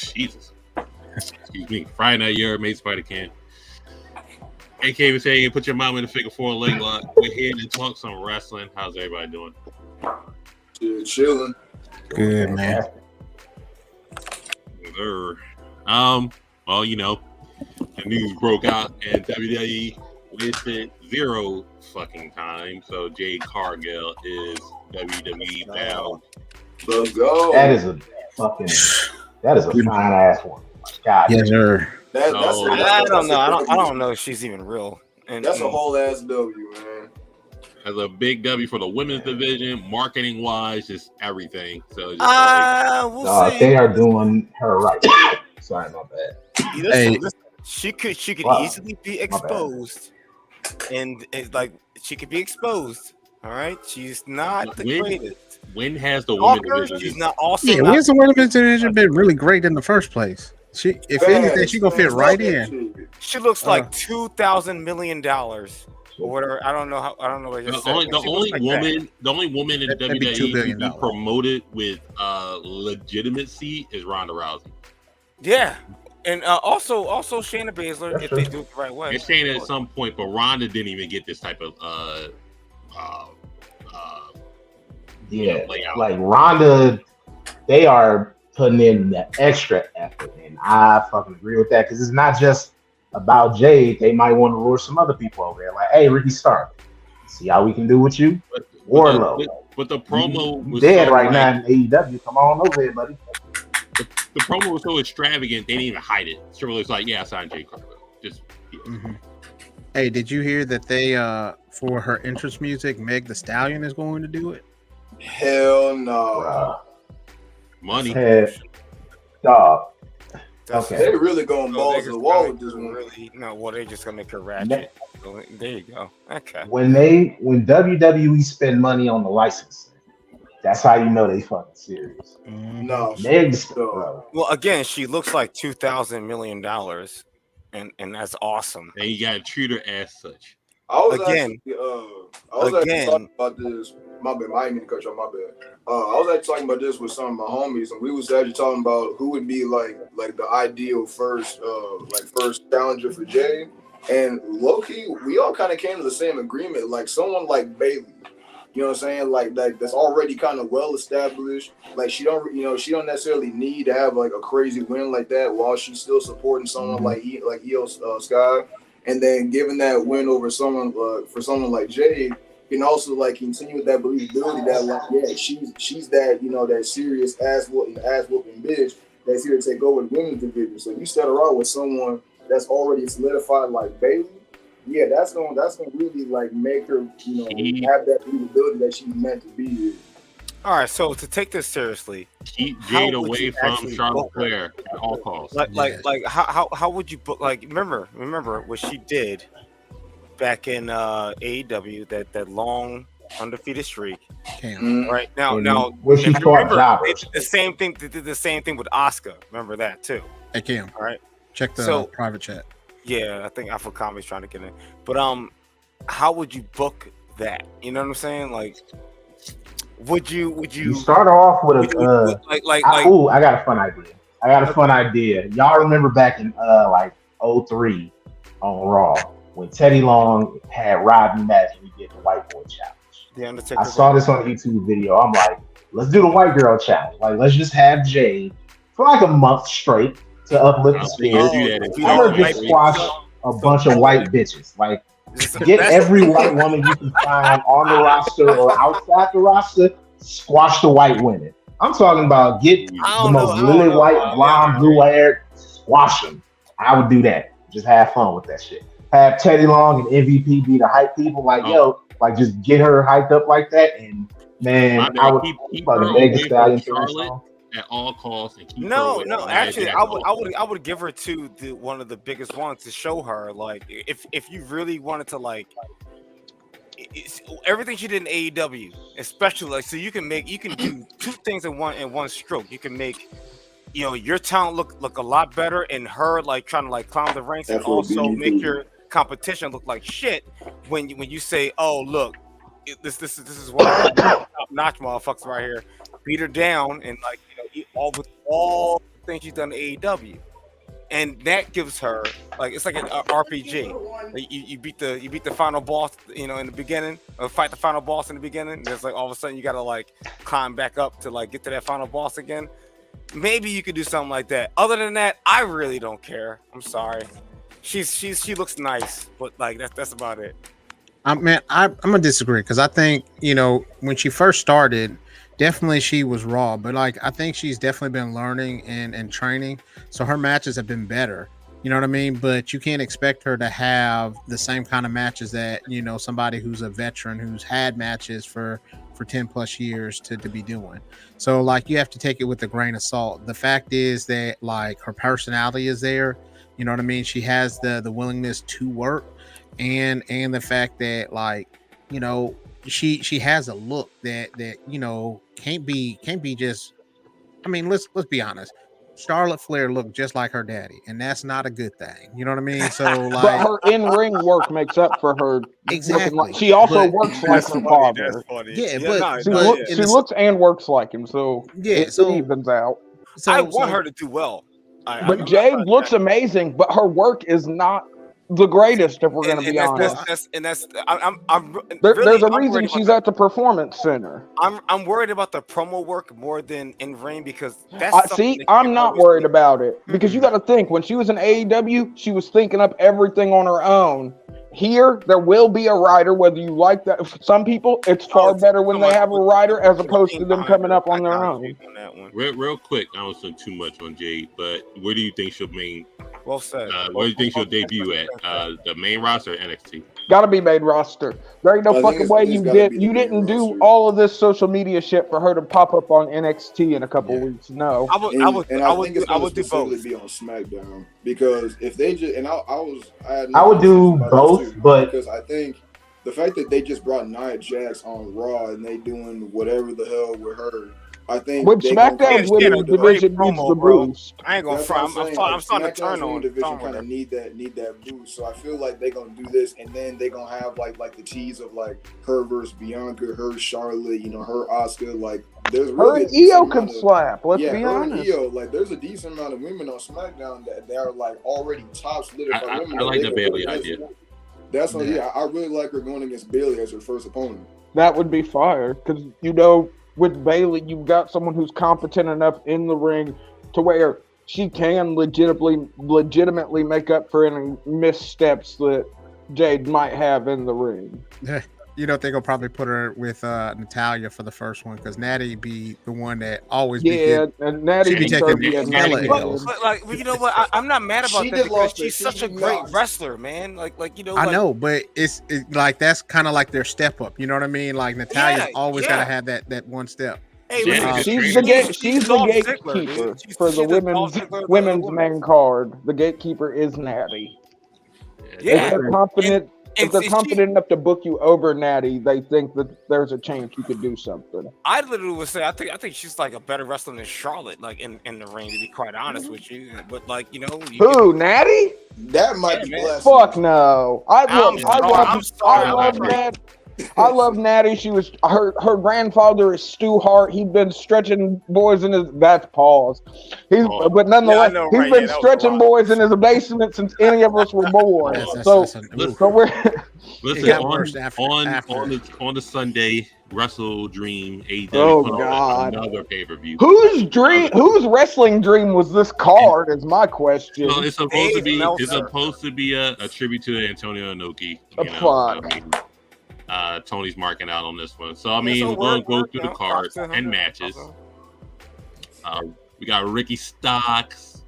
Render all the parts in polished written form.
Jesus. Excuse me. Friday Night Yerrr, made Spider Can. AK was saying, put your mom in the figure four leg lock. We're here to talk some wrestling. How's everybody doing? Yeah, chilling. Good, man. Well, you know, the news broke out and WWE wasted zero fucking time. So Jade Cargill is WWE bound. Let's go. That is a fine ass one. God. Yes, sir. I don't know. I don't know if she's even real. And that's a whole ass W, man. As a big W for the women's division, marketing wise, just everything. So just we'll see. They are doing her right. Sorry, my bad. Listen, she could easily be exposed, and it's like she could be exposed. All right, she's not the greatest. When has the women's division? She's not also. Yeah, when's the women's division been really great in the first place? If anything, she gonna fit right in. She looks like $2,000 million or whatever. I don't know how. I don't know what you're saying. The only woman in WWE to be promoted with legitimacy is Ronda Rousey. Yeah, and also Shayna Baszler if they do it the right way. And Shayna at some point, but Ronda didn't even get this type of layout. Like Ronda, they are putting in the extra effort, and I fucking agree with that because it's not just about Jade. They might want to lure some other people over there, like, hey, Ricky Stark, see how we can do with you, Warlow. But the promo was dead so right now in AEW. Come on over here, buddy. The promo was so extravagant they didn't even hide it. So it was like, yeah, I signed Jade Cargill. Just. Yeah. Mm-hmm. Hey, did you hear that they for her entrance music, Meg the Stallion is going to do it? Hell no. Money. Dog. Okay. They really going balls to the wall with this one. Really, no, they're just gonna make her ratchet. There you go. Okay. When WWE spend money on the licensing, that's how you know they fucking serious. No. Well, again, she looks like $2,000 million, and that's awesome. And you gotta treat her as such. I was actually talking about this. My bad. I didn't mean to cut you off. My bad. I was actually talking about this with some of my homies, and we was actually talking about who would be like the ideal first challenger for Jay. And low key, we all kind of came to the same agreement. Like someone like Bayley, you know what I'm saying? Like that's already kind of well established. Like she don't necessarily need to have like a crazy win like that while she's still supporting someone like Io Sky. And then giving that win over someone for someone like Jade can also like continue with that believability that like she's that that serious ass whooping bitch that's here to take over the women's division. So you start her out with someone that's already solidified like Bayley, yeah, that's gonna really like make her have that believability that she's meant to be here. All right, so to take this seriously, keep Jade away from Charlotte Flair at all costs. Like how would you book? Like remember what she did back in AEW, that long undefeated streak. Right now, when she fought it's the same thing. They did the same thing with Asuka. Remember that too. Hey Cam, all right, check the private chat. Yeah, I think Alpha Comedy's trying to get in. But how would you book that? You know what I'm saying? Like, would you start off with I got a fun idea. Y'all remember back in 03 on Raw when Teddy Long had Rodney Match and he did the white boy challenge. The Undertaker. I saw this on a YouTube video. I'm like, let's do the white girl challenge. Like, let's just have Jade for like a month straight to uplift the spirit. I'm gonna just squash a bunch of white bitches. Like, get every white woman you can find on the roster or outside the roster. Squash the white women. I'm talking about get the most lily white, blonde, blue haired. Squash them. I would do that. Just have fun with that shit. Have Teddy Long and MVP be the hype people. Like just get her hyped up like that. And man, I would keep her Meg the Stallion Charlotte at all costs. And keep actually, I would give her to one of the biggest ones to show her like if you really wanted to like. Everything she did in AEW, especially like so you can do two things in one stroke. You can make your talent look a lot better, and her like trying to like climb the ranks, and also make your competition look like shit when you say, oh look, this is what top notch motherfuckers right here, beat her down, and like all things she's done in AEW, and that gives her like it's like an RPG. Like you beat the final boss, you know, in the beginning, or fight the final boss in the beginning. There's like all of a sudden you gotta like climb back up to like get to that final boss again. Maybe you could do something like that. Other than that, I really don't care. I'm sorry. She looks nice, but like that's about it. I'm gonna disagree because I think, you know, when she first started, definitely she was raw, but like I think she's definitely been learning and training, so her matches have been better. You know what I mean? But you can't expect her to have the same kind of matches that, you know, somebody who's a veteran who's had matches for 10 plus years to be doing. So like you have to take it with a grain of salt. The fact is that like her personality is there. You know what I mean? She has the willingness to work, and the fact that like, you know, she has a look that you know can't be just. I mean, let's be honest. Charlotte Flair looked just like her daddy, and that's not a good thing. You know what I mean? So like, but her in-ring work makes up for her. Exactly. Like, she also works like her father. Yeah, she looks and works like him, so yeah, it evens out. So I want her to do well. But Jade looks amazing, but her work is not the greatest, if we're going to be honest. There's a reason she's at the Performance Center. I'm worried about the promo work more than in ring because that's I'm not worried about it because you got to think when she was in AEW, she was thinking up everything on her own. Here, there will be a writer, whether you like that. For some people, it's far better when they have a writer as opposed to them coming up on their own. Real quick, I don't spend too much on Jade, but where do you think she'll be? Well said. Where do you think she'll debut at? The main roster or NXT? Gotta be main roster. There ain't no fucking way you didn't do all of this social media shit for her to pop up on NXT in a couple weeks. No, I would do both. Be on SmackDown because if they just I would do both, but because I think the fact that they just brought Nia Jax on Raw and they doing whatever the hell with her. I think when SmackDown's women's division needs the boost. I ain't gonna front. I'm starting to turn on. Division kind of need that boost. So I feel like they're gonna do this, and then they're gonna have like the tease of like her versus Bianca, her Charlotte, you know, her Asuka. Like there's really her Io can slap. Let's be honest. Io, like there's a decent amount of women on SmackDown that they are like already top solidified women. I like the Bayley idea. That's what, I really like her going against Bayley as her first opponent. That would be fire because you know. With Bayley, you've got someone who's competent enough in the ring to where she can legitimately make up for any missteps that Jade might have in the ring. You don't think I'll probably put her with Natalya for the first one because Natty be the one that always and Natty be taking but like you know what, I'm not mad about that because she's such a great wrestler, man. Like you know, I know, but it's like that's kind of like their step up. You know what I mean? Like Natalya's always got to have that one step. Hey, she's the gatekeeper for the women's main card. The gatekeeper is Natty. Yeah, they're confident. If they're confident enough to book you over Natty, they think that there's a chance you could do something. I literally would say I think she's like a better wrestler than Charlotte, like in the ring, to be quite honest with you. But like you know, Natty? That might be blasphemy. Fuck no. I love Natty. She was her grandfather is Stu Hart. He's been stretching boys in his but nonetheless, he's been stretching boys in his basement since any of us were born. On the Sunday Wrestle Dream AEW. Oh God! Another pay-per-view. Whose wrestling dream was this card? Is my question. No, it's supposed to be a tribute to Antonio Inoki. Tony's marking out on this one. So, I mean, we're going to go through the cards and matches. We got Ricky Starks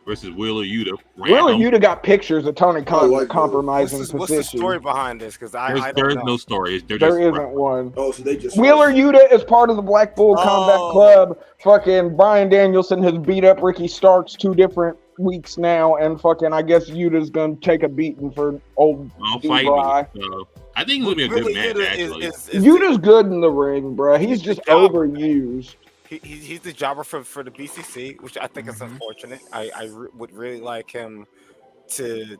versus Wheeler Yuta. Wheeler Yuta got pictures of Tony Khan compromising position. What's the story behind this? Because there's no story. There isn't one. Oh, so they just Wheeler Yuta is part of the Black Bull Combat Club. Fucking Bryan Danielson has beat up Ricky Starks 2 different weeks now, and fucking I guess Yuta's gonna take a beating for old Dubai. I think it's gonna be a good match. Actually, Yuta's good in the ring, bro. He's just overused. He's the jobber for the BCC, which I think is unfortunate. I would really like him to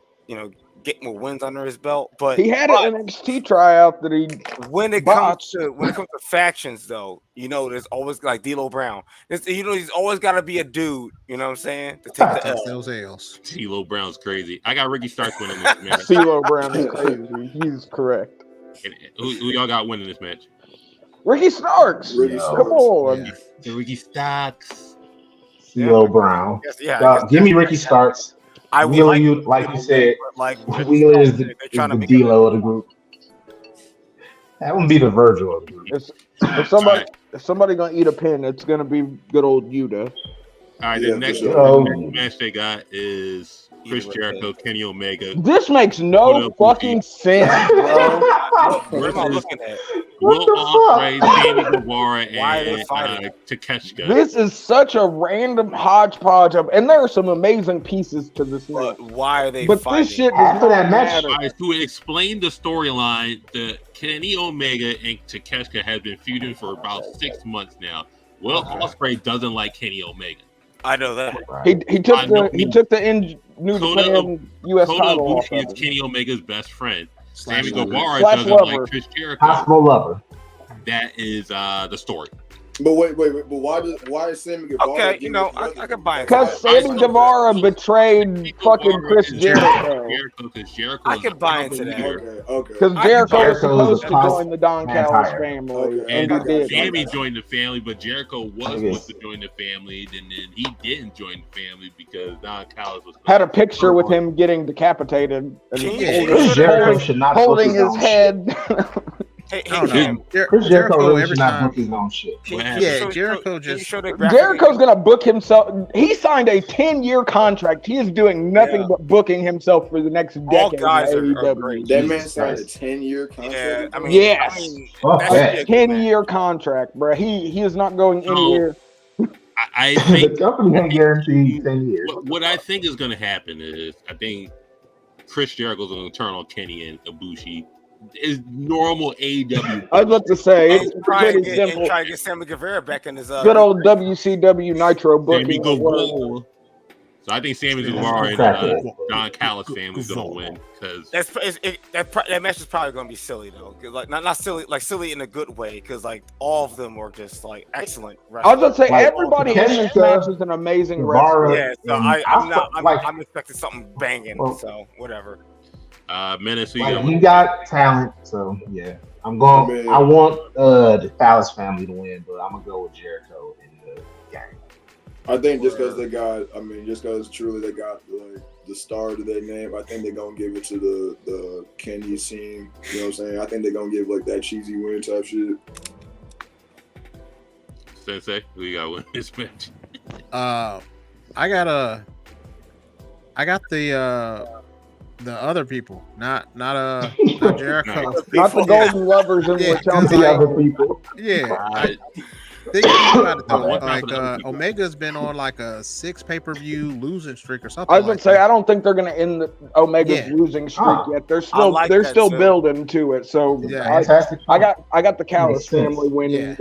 get more wins under his belt. But he had an NXT tryout that he when it comes to factions, though, there's always like D'Lo Brown. He's always got to be a dude. You know what I'm saying? To take the L. Those L's. D'Lo Brown's crazy. I got Ricky Starks winning this match. D'Lo Brown is crazy. He's correct. And who y'all got winning this match? Ricky Starks. Come on. Yeah. Ricky Starks. D'Lo Brown. Give me Ricky Starks. I would like you said, Wheeler is the D'Lo of the group. That wouldn't be the Virgil of the group. If somebody gonna eat a pin, it's gonna be good old Yuta. All right, the next match they got is Chris Jericho, Kenny Omega. This makes no fucking sense, bro. What am I looking at? Will Ospreay, Sammy Guevara, and Takeshita. This is such a random hodgepodge of, and there are some amazing pieces to this match. Why are they But fighting? this shit after that match. To explain the storyline, the Kenny Omega and Takeshita have been feuding for about 6 months now. Will Ospreay doesn't like Kenny Omega. I know that. He took the New Japan U.S. title off of him. Is Kenny Omega's best friend. Sammy lover. Guevara doesn't like Chris Jericho. Hospital lover. That is the story. But wait. But why is Sammy Guevara? Okay, I can buy it. Because Sammy Guevara betrayed fucking Chris Jericho. I can buy into that. Okay. Because Jericho was supposed to join the Don Callis family, and he did. Sammy joined the family, but Jericho was supposed to join the family, and then he didn't join the family because Don Callis was had a picture with him getting decapitated and Jericho should not holding his head. Chris Jericho really should not book his own shit. Jericho's gonna book himself. He signed a 10-year contract. He is doing nothing but booking himself for the next decade. All guys are great. That man signed a 10-year contract. That's a 10-year contract, bro. He is not going anywhere. I think the company ain't guaranteed 10 years. What I think is going to happen is I think Chris Jericho's going to turn on Kenny and Ibushi. Is normal AEW. I was about to say it's pretty simple. Try to get Sammy Guevara back in his good old WCW Nitro booking. So I think Sammy Guevara and Don Callis family's gonna win because that match is probably gonna be silly though. Like not silly, like silly in a good way because like all of them were just like excellent wrestlers. I was gonna say everybody in this match is an amazing wrestler. Yeah, so I'm expecting something banging. So whatever. Menace, he got talent, so yeah. I want the Callis family to win, but I'm gonna go with Jericho in the game. I think just because truly they got like the star to their name, I think they're gonna give it to the Kenny team. You know what I'm saying? I think they're gonna give like that cheesy win type shit. Sensei, who you got win this match? I got the other people, not Jericho, not the Golden Lovers and the other people. Yeah, think about it though. Like Omega's been on like a 6 pay-per-view losing streak or something. I was gonna say I don't think they're gonna end the Omega's losing streak yet. They're still building to it. So I got the Callis family winning.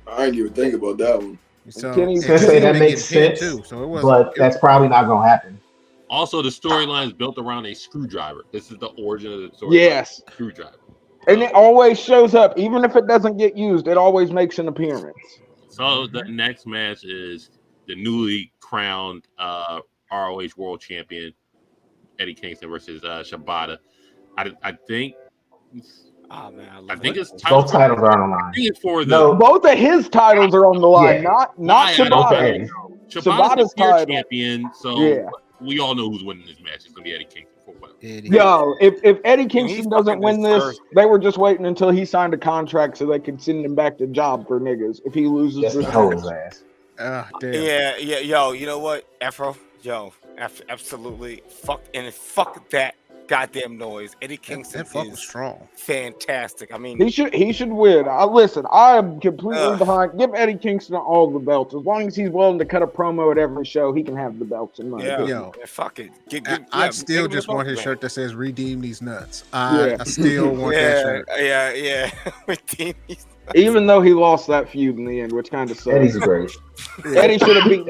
I didn't even think about that one. So that makes sense too. But that's probably not gonna happen. Also, the storyline is built around a screwdriver. This is the origin of the storyline. Yes. Screwdriver. And it always shows up. Even if it doesn't get used, it always makes an appearance. So the next match is the newly crowned ROH World Champion, Eddie Kingston versus Shibata. I think... Oh, man, I think it's both titles are on the line. I think it's for the... both of his titles are on the line, not Shibata. Shibata's title champion, so we all know who's winning this match. It's gonna be Eddie Kingston for what? Yo, if Eddie Kingston doesn't win this, they were just waiting until he signed a contract so they could send him back to job for niggas. If he loses this ass. Damn. Yeah, yo, you know what, Afro? Yo, absolutely. Fuck that goddamn noise. Eddie Kingston is strong. Fantastic. I mean, he should win. Listen, I am completely behind. Give Eddie Kingston all the belts. As long as he's willing to cut a promo at every show, he can have the belts in my opinion. Yo, fuck it. I still just want his shirt that says "Redeem these nuts." I still want that shirt. Yeah. Redeem these nuts. Even though he lost that feud in the end, which kind of sucks. Eddie's great. Eddie should have beat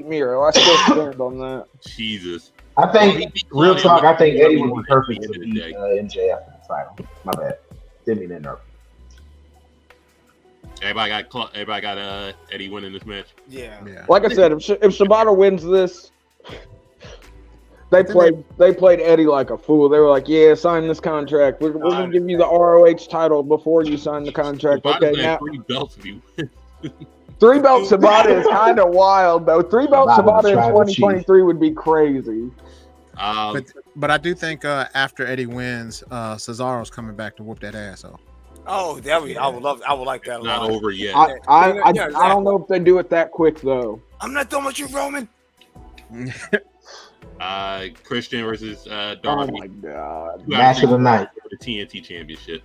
Miro. I still stand on that. Jesus. I think, real talk, I think Eddie would be perfect to beat MJF for the title. My bad. Didn't mean to interrupt. Everybody got Eddie winning this match. Yeah. Like I said, if Shibata wins this, they played Eddie like a fool. They were like, "Yeah, sign this contract. We're gonna give you the ROH title before you sign the contract." Okay, now 3 belts if you win. 3 belt Shibata is kind of wild though. 3 belt Shibata in 2023 would be crazy. But I do think after Eddie wins, Cesaro's coming back to whoop that ass off. Oh, I would like that a lot. Not over yet. I don't know if they do it that quick though. I'm not done with you, Roman. Christian versus Darby. Oh my god! Match of the night for the TNT Championship.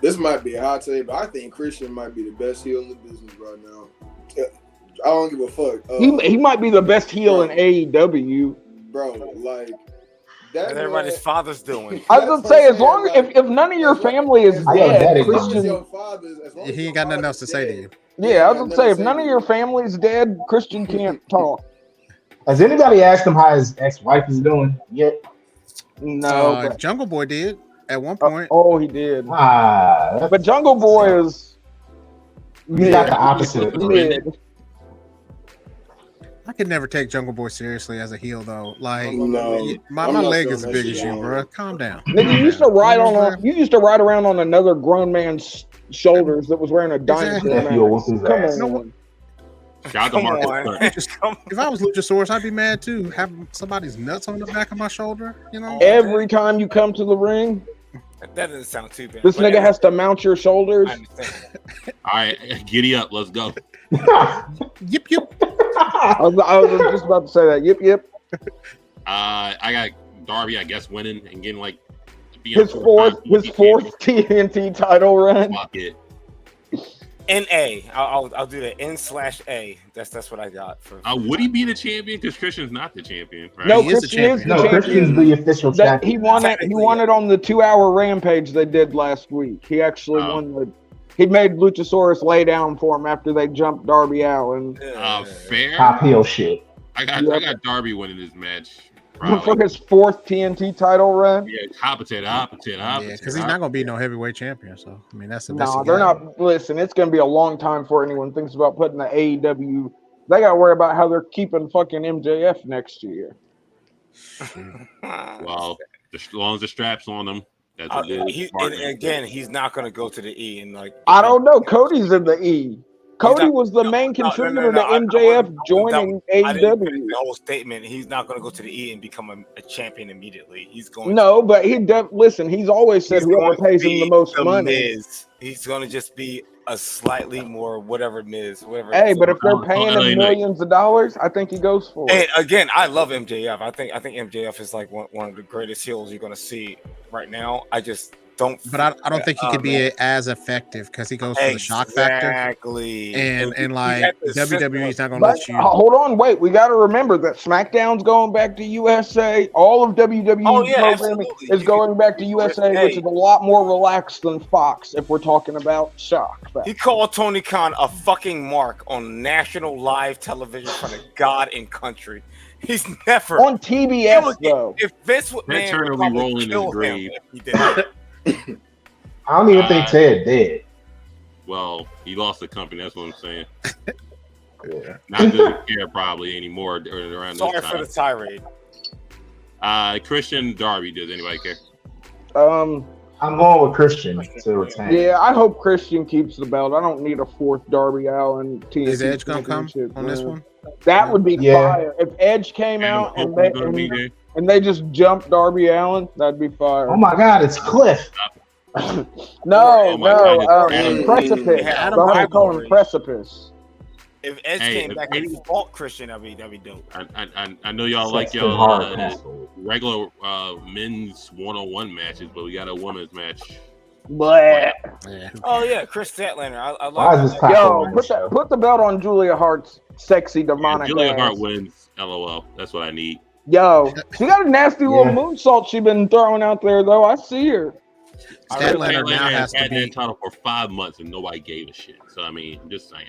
This might be a hot take, but I think Christian might be the best heel in the business right now. I don't give a fuck. He might be the best heel in AEW, bro. Like that's everybody's father's doing. I was gonna say, as long if none of your family is dead, Christian. He ain't got nothing else to say to you. Yeah, I was gonna say, if none of your family's dead, Christian can't talk. Has anybody asked him how his ex-wife is doing yet? No, Jungle Boy did at one point. He did. But Jungle Boy is got the opposite. I could never take Jungle Boy seriously as a heel though. Like my I'm leg is as big as you, bro. Calm down. Nigga, you used to ride around on another grown man's shoulders that was wearing a dinosaur mask. Come on. Shout out to If I was Luchasaurus, I'd be mad too. Have somebody's nuts on the back of my shoulder, you know? Every time you come to the ring, that doesn't sound too bad. This nigga has to mount your shoulders. All right, giddy up, let's go. Yip yip. I was just about to say that. Yip yip. I got Darby, I guess, winning and getting like his fourth TNT title run. Fuck it. NA. I'll do that. N/A. That's what I got for. Would he be the champion? Because Christian's not the champion, right? No, Christian's the official champion. He won it on the 2-hour rampage they did last week. He actually won he made Luchasaurus lay down for him after they jumped Darby Allin. Fair. Top heel shit. I got Darby winning this match. For his 4th TNT title run. Yeah, opposite. Yeah, because he's not gonna be no heavyweight champion. So I mean, that's the best. No, they're not. Listen, it's gonna be a long time before anyone thinks about putting the AEW. They gotta worry about how they're keeping fucking MJF next year. Well, as long as the strap's on him, that's what he's not gonna go to the E and like. I don't know. Cody's in the E. Cody was the main contributor to MJF joining AEW. The whole statement, he's not going to go to the E and become a champion immediately. He's going. No, but listen. He's always said whoever pays him the most money. He's going to just be a slightly more whatever Miz. Hey, but if they're paying him millions of dollars, I think he goes for it. And again, I love MJF. I think MJF is like one of the greatest heels you're going to see right now. I just. But I don't think he could be as effective because he goes for the shock factor. Exactly. And like WWE's not going to let you. Hold on, wait. We got to remember that SmackDown's going back to USA. All of WWE programming is going back to USA, which is a lot more relaxed than Fox if we're talking about shock factor. He called Tony Khan a fucking mark on national live television in front of God and country. He's never on TBS though. If Vince would Turner will be rolling in his grave. He did. I don't even think Ted did. Well, he lost the company. That's what I'm saying. Not doesn't care probably anymore around Sorry this time. for the tirade. Christian Darby. Does anybody care? I'm going with Christian to retain. Yeah, I hope Christian keeps the belt. I don't need a 4th Darby Allin TNT. Is Edge gonna come on this one? That would be fire. If Edge came out and they just jumped Darby Allin, that'd be fire. Oh my God, it's Cliff. Precipice. I call him Precipice. If Edge came back and fought Christian, that'd be dope. I know y'all like y'all regular men's one-on-one matches, but we got a women's match. But oh yeah, Chris Statlander. I love that. Yo, put the belt on Julia Hart's sexy demonic. Julia Hart wins. LOL. That's what I need. Yo, she got a nasty little moonsault she been throwing out there though. I see her. Statlander now has had to be that title for 5 months and nobody gave a shit. So I mean, I'm just saying.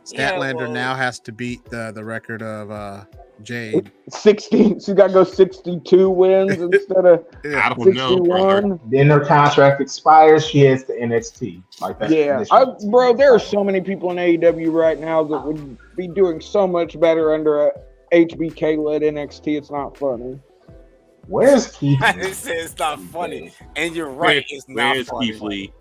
Statlander now has to beat the record of Jade. 60. She got to go 62 wins instead of I don't 61. know, brother. Then her contract expires. She heads to NXT. Like that's Bro, there are so many people in AEW right now that would be doing so much better under a HBK-led NXT. It's not funny. Where's Keith? It's not funny, and you're right. It's not funny. Keith Lee?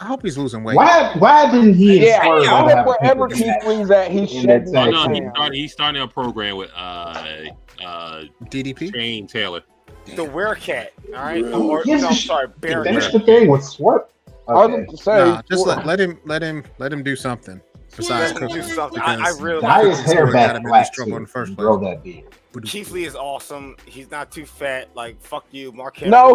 I hope he's losing weight. Why didn't he? Yeah, I hope wherever Keith Lee's at, he's shedding. He's starting a program with DDP Shane Taylor. The Werecat, all right. Bear. Finish the thing with Swerve. Okay. Just let him do something. Besides, I really dye his hair back black in the first place. Grow that beard. Keith Lee is awesome. He's not too fat. Like, fuck you, Mark Henry. No,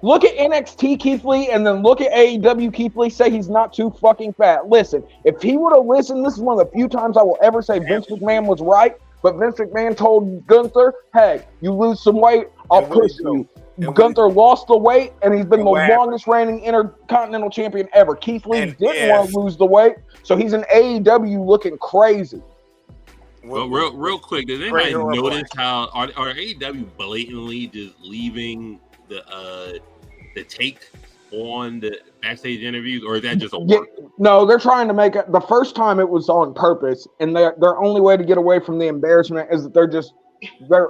look at NXT Keith Lee and then look at AEW Keith Lee. Say he's not too fucking fat. Listen, if he would have listened, this is one of the few times I will ever say Vince McMahon was right. But Vince McMahon told Gunther, hey, you lose some weight, I'll push you. Gunther lost the weight, and he's been the longest reigning Intercontinental Champion ever. Keith Lee didn't want to lose the weight, so he's in AEW looking crazy. Well, real quick, does anybody notice how are AEW blatantly just leaving the take on the backstage interviews, or is that just a work? No, they're trying to make it. The first time it was on purpose, and their only way to get away from the embarrassment is that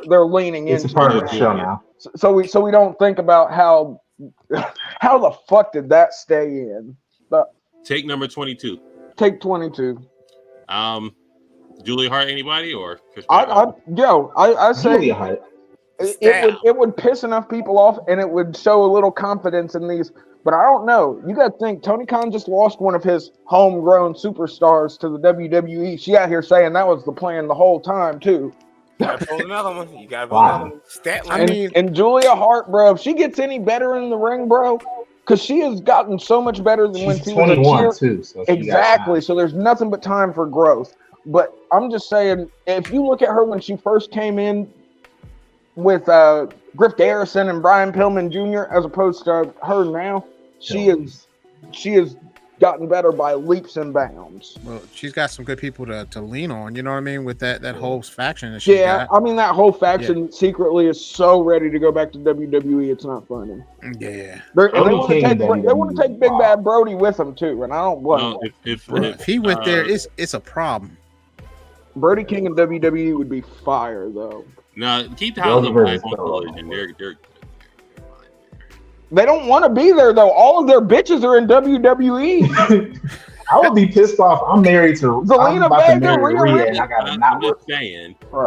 they're leaning into. It's a part of the show now. So we don't think about how the fuck did that stay in? But take number 22. Take 22. Julia Hart, anybody or I say Julia Hart. It would piss enough people off, and it would show a little confidence in these. But I don't know. You got to think Tony Khan just lost one of his homegrown superstars to the WWE. She out here saying that was the plan the whole time too. You gotta pull another one. You gotta pull another one. Statlander. And Julia Hart, bro, if she gets any better in the ring, bro, because she has gotten so much better than when she was 21 too. So exactly. So there's nothing but time for growth. But I'm just saying, if you look at her when she first came in with Griff Garrison and Brian Pillman Jr., as opposed to her now, she has gotten better by leaps and bounds. Well, she's got some good people to lean on. You know what I mean? With that whole faction that she got. I mean that whole faction secretly is so ready to go back to WWE. It's not funny. Yeah, they want to take Big Bad Brody with them too, and I don't blame them. If he went there, it's a problem. Brody King in WWE would be fire though. No, keep the house back on television. They don't want to be there though. All of their bitches are in WWE. I would be pissed off. I'm married to Zelina Vega.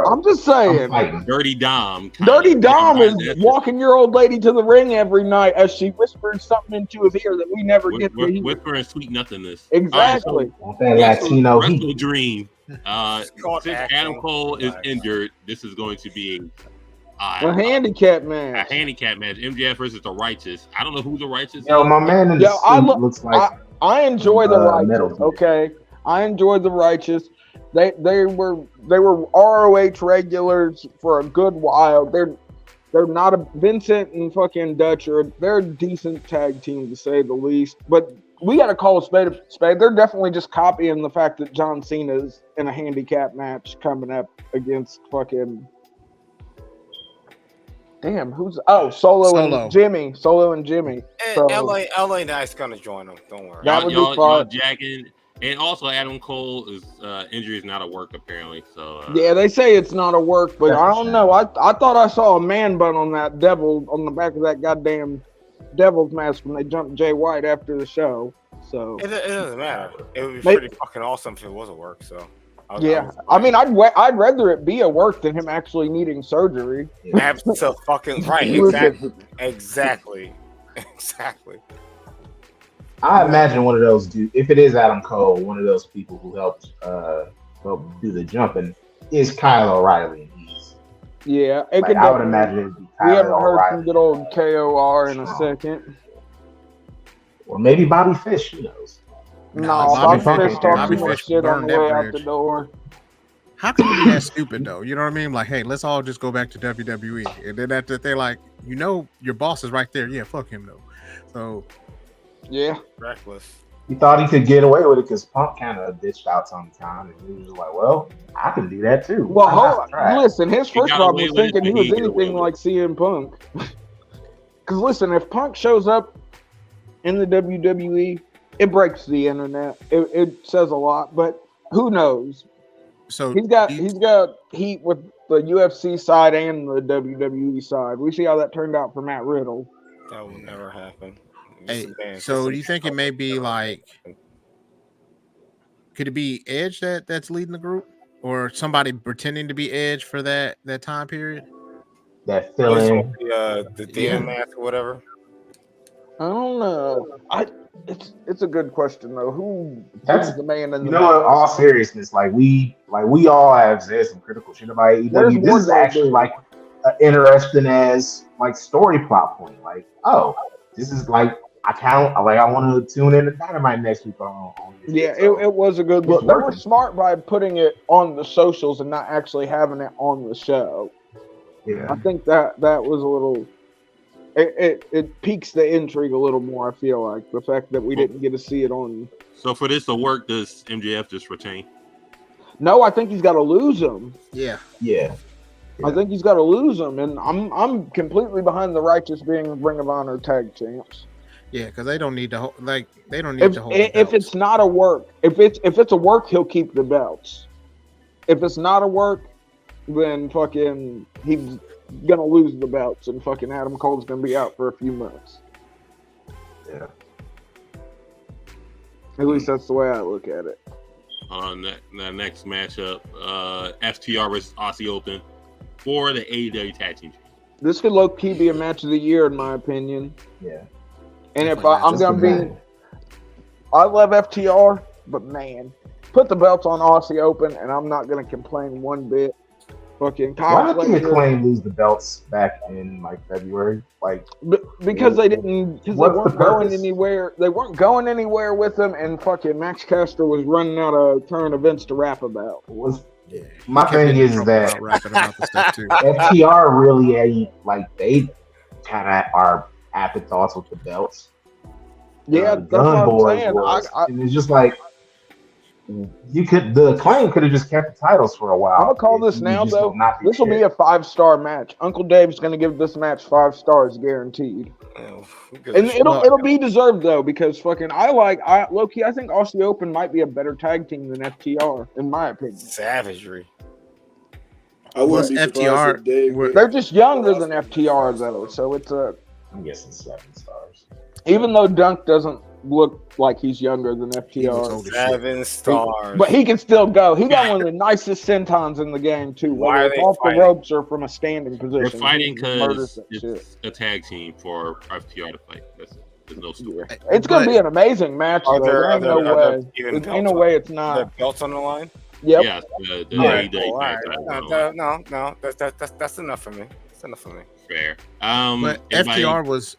I'm just saying. Dirty Dom. Dirty Dom is walking your old lady to the ring every night as she whispers something into his ear that we never get to hear. Whispering sweet nothingness. Exactly. Wrestle Dream. Since Adam Cole is injured, this is going to be a handicap match. A handicap match. MJF versus the Righteous. I don't know who the Righteous is. My man in the suit looks like. I enjoy the Righteous. Okay, I enjoyed the Righteous. They were ROH regulars for a good while. They're not a Vincent and fucking Dutcher. They're a decent tag team to say the least. But we got to call a spade a spade. They're definitely just copying the fact that John Cena's in a handicap match coming up against fucking. Damn, Solo and Jimmy. Solo and Jimmy. So, LA Knight's gonna join them. Don't worry. Y'all jacking. And also, Adam Cole's injury is not a work apparently. So yeah, they say it's not a work, but I don't know. I thought I saw a man bun on that devil on the back of that goddamn devil's mask when they jumped Jay White after the show. So it doesn't matter. It would be pretty fucking awesome if it was a work. So. I mean, I'd rather it be a work than him actually needing surgery. Absolutely right. Exactly. I imagine one of those dudes, if it is Adam Cole, one of those people who helped do the jumping is Kyle O'Reilly. I would imagine it'd be Kyle we haven't heard O'Reilly. some good old KOR in a second. Or maybe Bobby Fish, who knows? No, Bobby Fish talking too much shit on the way out the door. How can you be that stupid though? You know what I mean? Like, hey, let's all just go back to WWE, and then after they're like, your boss is right there. Yeah, fuck him though. So, yeah, reckless. He thought he could get away with it because Punk kind of ditched out sometime, and he was like, "Well, I can do that too." Well, hold on. Listen, his first problem was thinking he was anything like CM Punk. Because listen, if Punk shows up in the WWE, it breaks the internet. It says a lot, but who knows? So he's got heat with the UFC side and the WWE side. We see how that turned out for Matt Riddle. That will never happen. Hey, so do you think it may be like? Could it be Edge that's leading the group, or somebody pretending to be Edge for that time period? That fill-in, the DM match or whatever. I don't know. It's a good question though. Who's the man in the? In all seriousness, like we all have said some critical shit about AEW. This is actually like an interesting as like story plot point. Like, oh, this is like I want to tune in to Dynamite next week on this. Yeah, it was a good look. They were smart by putting it on the socials and not actually having it on the show. Yeah, I think that was a little. It piques the intrigue a little more. I feel like the fact that we didn't get to see it on. So for this to work, does MJF just retain? No, I think he's got to lose him. Yeah. I think he's got to lose him, and I'm completely behind the Righteous being Ring of Honor tag champs. Yeah, because they don't need to hold. Like they don't need to hold. If it's not a work, if it's a work, he'll keep the belts. If it's not a work, then fucking he's gonna lose the belts, and fucking Adam Cole's gonna be out for a few months. Yeah. At least that's the way I look at it. On the next matchup, FTR versus Aussie Open for the AEW Tag Team. This could low key be a match of the year, in my opinion. Yeah. And if I'm gonna be, I love FTR, but man, put the belts on Aussie Open, and I'm not gonna complain one bit. Fucking Why did McClain lose the belts back in like February? Like because they didn't, because they weren't going anywhere. They weren't going anywhere with them, and fucking Max Caster was running out of current events to rap about. My thing is that FTR really like they kind of are afterthoughts with the belts. Yeah, that's what I'm saying. And it's just like the Acclaim could have just kept the titles for a while. I'm gonna call this now though. This will be a 5-star match. Uncle Dave's gonna give this match 5 stars guaranteed. And it'll be deserved though, because fucking low-key, I think Aussie Open might be a better tag team than FTR, in my opinion. Savagery. I wouldn't be surprised if Dave. They're just younger than FTR though, so it's I'm guessing 7 stars. Even though Dunk doesn't look like he's younger than FTR. 7 stars. But he can still go. He got one of the nicest sentons in the game too. Why are they off fighting? The ropes or from a standing position. They're fighting because it's a tag team for FTR to fight. There's no story. It's going to be an amazing match. Ain't no way it's not. The belts on the line? Yep. Yeah, No, that's enough for me. That's enough for me. Fair. But FTR was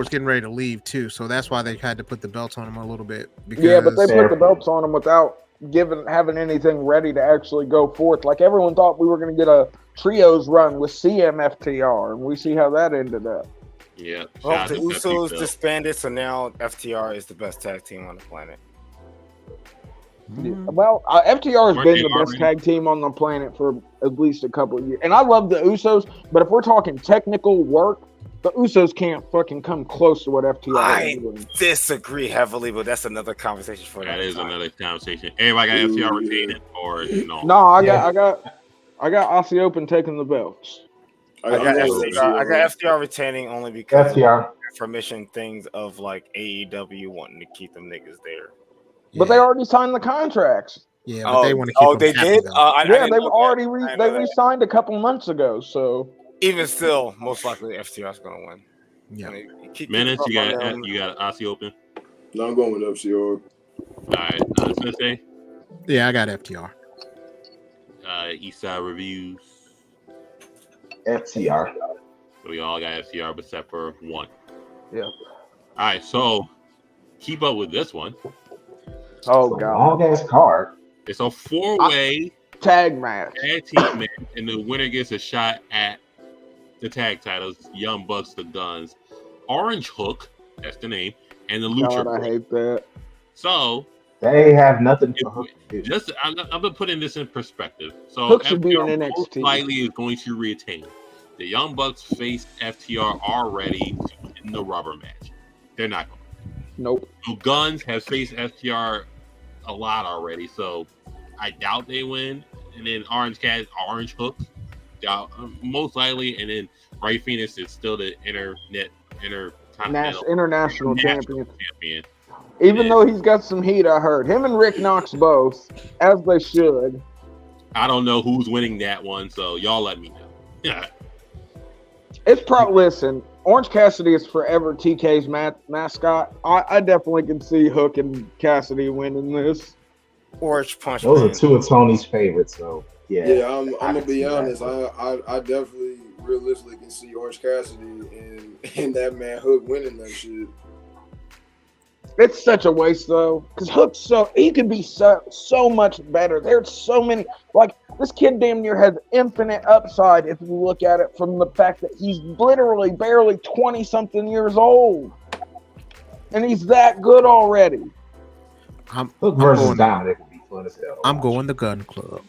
getting ready to leave too, so that's why they had to put the belts on him a little bit. Yeah, but they put the belts on him without having anything ready to actually go forth. Like everyone thought we were going to get a trios run with CM FTR, and we see how that ended up. Yeah. Well, the Usos disbanded, so now FTR is the best tag team on the planet. Yeah. Well, FTR has been the best tag team on the planet for at least a couple of years. And I love the Usos, but if we're talking technical work, the Usos can't fucking come close to what FTR is doing. I disagree heavily, but that's another conversation for that. That is another conversation. Everybody got FTR retaining or no? No, I got Aussie Open taking the belts. I got FTR retaining only because FTR information things of like AEW wanting to keep them niggas there. But they already signed the contracts. Yeah, but they want to keep them they did? They've already re-signed a couple months ago. So even still, most likely FTR is going to win. Yeah. I mean, Minutes, you got Aussie Open. No, I'm going with FTR. All right, Sensei. Yeah, I got FTR. Eastside Reviews. FTR. So we all got FTR except for one. Yeah. All right, so keep up with this one. Oh god, long ass card. It's a 4-way tag match. Tag team match, and the winner gets a shot at the tag titles. Young Bucks, the Guns, Orange Hook, that's the name, and the Lucha. God, I hate that. So they have nothing to Hook to do. Just I'm gonna put in this in perspective. So Hook should be in FTR NXT. most likely is going to retain. The Young Bucks faced FTR already in the rubber match. They're not going. Nope. So Guns has faced FTR a lot already, so I doubt they win. And then Orange Hook, most likely. And then Ray Phoenix is still the international champion. Even though he's got some heat, I heard. Him and Rick Knox both, as they should. I don't know who's winning that one, so y'all let me know. Yeah. It's probably, listen, Orange Cassidy is forever TK's mascot. I definitely can see Hook and Cassidy winning this. Orange Punch. Those are two of Tony's favorites, so yeah. Yeah, I'm gonna be honest. I definitely realistically can see Orange Cassidy and that man Hook winning that shit. It's such a waste though, because Hook's he could be so much better. There's so many, like this kid damn near has infinite upside if you look at it from the fact that he's literally barely 20-something years old, and he's that good already. Hook versus Dominic would be fun as hell. I'm going the Gun Club.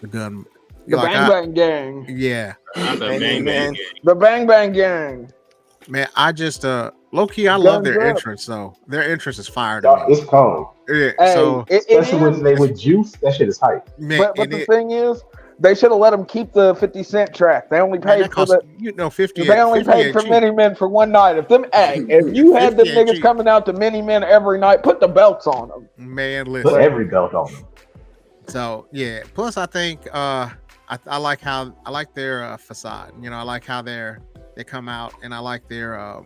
The Bang Bang Gang. Yeah. The Bang Bang Gang. Man, I just low key, I love their entrance though. Their entrance is fire to me. It's cold. Yeah, hey, so especially when they with Juice, that shit is hype. Man, but the thing is, they should have let them keep the 50 Cent track. They only paid for 50. They only paid for Mini Men for one night. If you had them niggas coming out to Mini Men every night, put the belts on them. Man, listen. Put every belt on them. So yeah. Plus, I think I like their facade. You know, I like how they come out, and I like their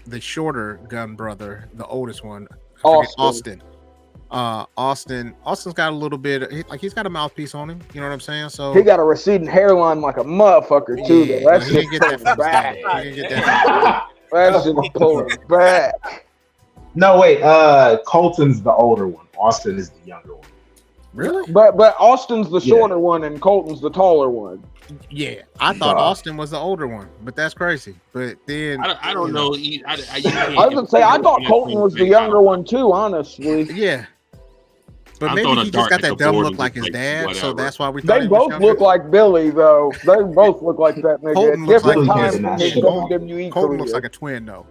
the shorter gun brother, the oldest one, Austin. Austin's got a little bit he's got a mouthpiece on him. You know what I'm saying? So he got a receding hairline like a motherfucker too. Yeah, though. That's he didn't get that from back. He didn't get that. That's just pulling back. No, wait. Colton's the older one. Austin is the younger one. Really? But Austin's the shorter one and Colton's the taller one. Yeah, I thought Austin was the older one, but that's crazy. But then I don't know. I was gonna say I thought Colton was the younger one too. Honestly, yeah. But maybe he just got that dumb look like his dad, so that's why we thought they both look like Billy, though. They both look like that nigga. Colton looks like Colton looks like a twin, though.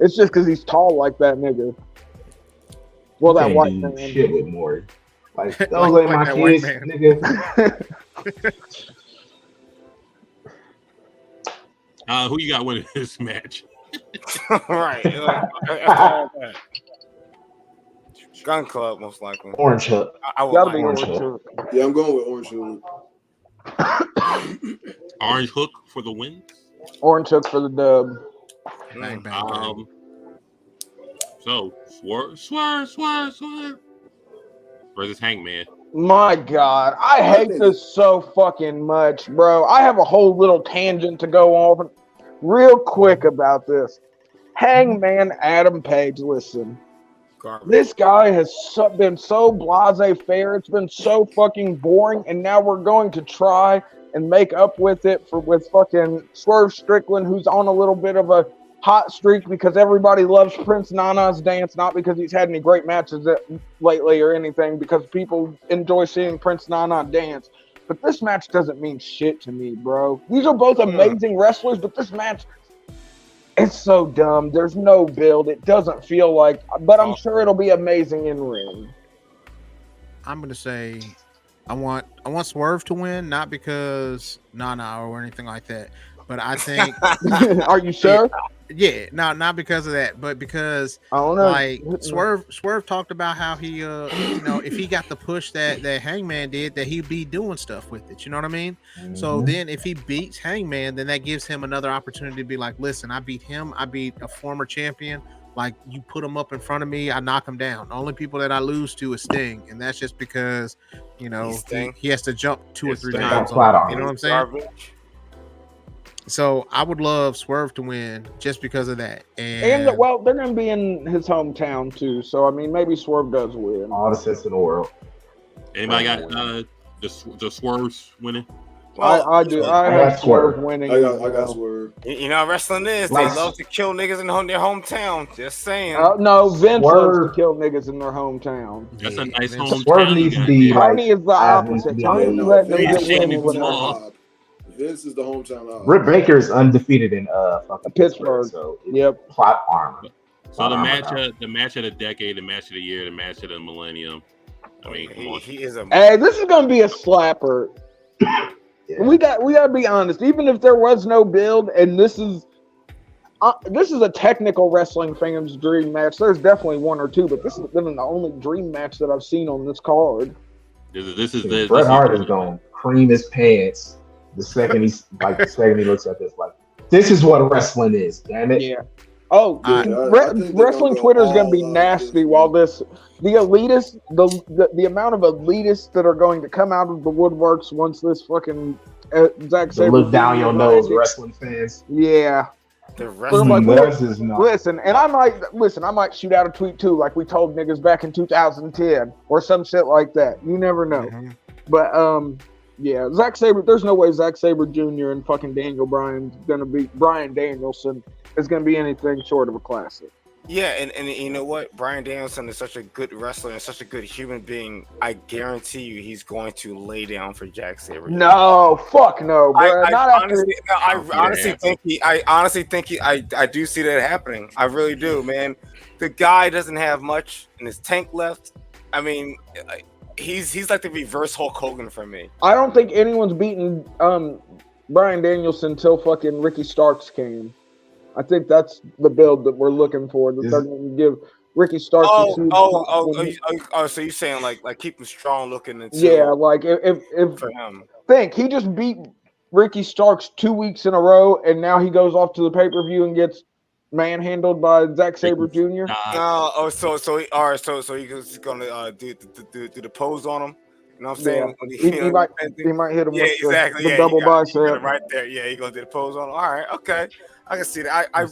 It's just because he's tall like that nigga. Well, that white man. Shit with Maury. Like those ain't my kids, nigga. Who you got winning this match? Right. Gun Club, most likely. Orange Hook. I would Gotta be Orange Hook. Yeah, I'm going with Orange Hook. Orange Hook for the win. Orange Hook for the dub. Bang, bang, bang. So swerve versus Hangman. My God, I hate this so fucking much, bro. I have a whole little tangent to go on real quick about this. Hangman Adam Page, listen. Garbage. This guy has been so blasé-faire. It's been so fucking boring, and now we're going to try and make up with it with fucking Swerve Strickland, who's on a little bit of a hot streak because everybody loves Prince Nana's dance, not because he's had any great matches lately or anything, because people enjoy seeing Prince Nana dance. But this match doesn't mean shit to me, bro. These are both amazing wrestlers, but this match, it's so dumb. There's no build. It doesn't feel like, but I'm sure it'll be amazing in ring. I'm gonna say I want Swerve to win, not because Nana or anything like that, but I think. Are you sure? Yeah, no, not because of that, but because I don't know. Like Swerve talked about how he, if he got the push that Hangman did, that he'd be doing stuff with it. You know what I mean? Mm-hmm. So then, if he beats Hangman, then that gives him another opportunity to be like, "Listen, I beat him. I beat a former champion. Like you put him up in front of me, I knock him down. The only people that I lose to is Sting, and that's just because, he has to jump 2 or 3 times. You know what I'm saying? Garbage. So I would love Swerve to win just because of that. And they're going to be in his hometown too. So I mean, maybe Swerve does win. All the sense in the world. Anybody got the Swerves winning? Well, I do. I have Swerve winning. I got Swerve. You know how wrestling is. They love to kill niggas in their hometown. Just saying. No, Vince loves to kill niggas in their hometown. That's a nice hometown. Swerve needs to be Tony is the opposite. Tony let them get wins with This is the hometown. Britt Baker is undefeated in fucking Pittsburgh. So yep. Plot armor. So the match of the decade, the match of the year, the match of the millennium. I mean, he is a. Hey, this is gonna be a slapper. Yeah. We gotta be honest. Even if there was no build, and this is a technical wrestling fan's dream match. There's definitely one or two, but this has been the only dream match that I've seen on this card. Bret Hart is going to cream his pants the second he looks at this. Like, this is what wrestling is. Damn it. Yeah. Oh, wrestling Twitter is going to be nasty. While the elitists, the amount of elitists that are going to come out of the woodworks once this fucking Zack Sabre look down your nose, wrestling fans. Yeah. The wrestling listen, and I might shoot out a tweet too, like we told niggas back in 2010 or some shit like that. You never know. Mm-hmm. But yeah, Zack Sabre. There's no way Zack Sabre Jr. and fucking Brian Danielson is gonna be anything short of a classic. Yeah, and you know what? Brian Danielson is such a good wrestler and such a good human being. I guarantee you he's going to lay down for Zack Sabre. No, fuck no, bro. I honestly think I do see that happening. I really do, man. The guy doesn't have much in his tank left. I mean, he's like the reverse Hulk Hogan for me. I don't think anyone's beaten Brian Danielson until fucking Ricky Starks came. I think that's the build that we're looking for. That they're going to give Ricky Starks. So you're saying like keep him strong looking and like if for him. Think he just beat Ricky Starks 2 weeks in a row, and now he goes off to the pay-per-view and gets manhandled by Zack Sabre Jr. So he's gonna do the pose on him. You know what I'm saying? Yeah. He might hit him with exactly. the double bicep right there. Yeah, he's gonna do the pose on him. All right, okay. I can see that. I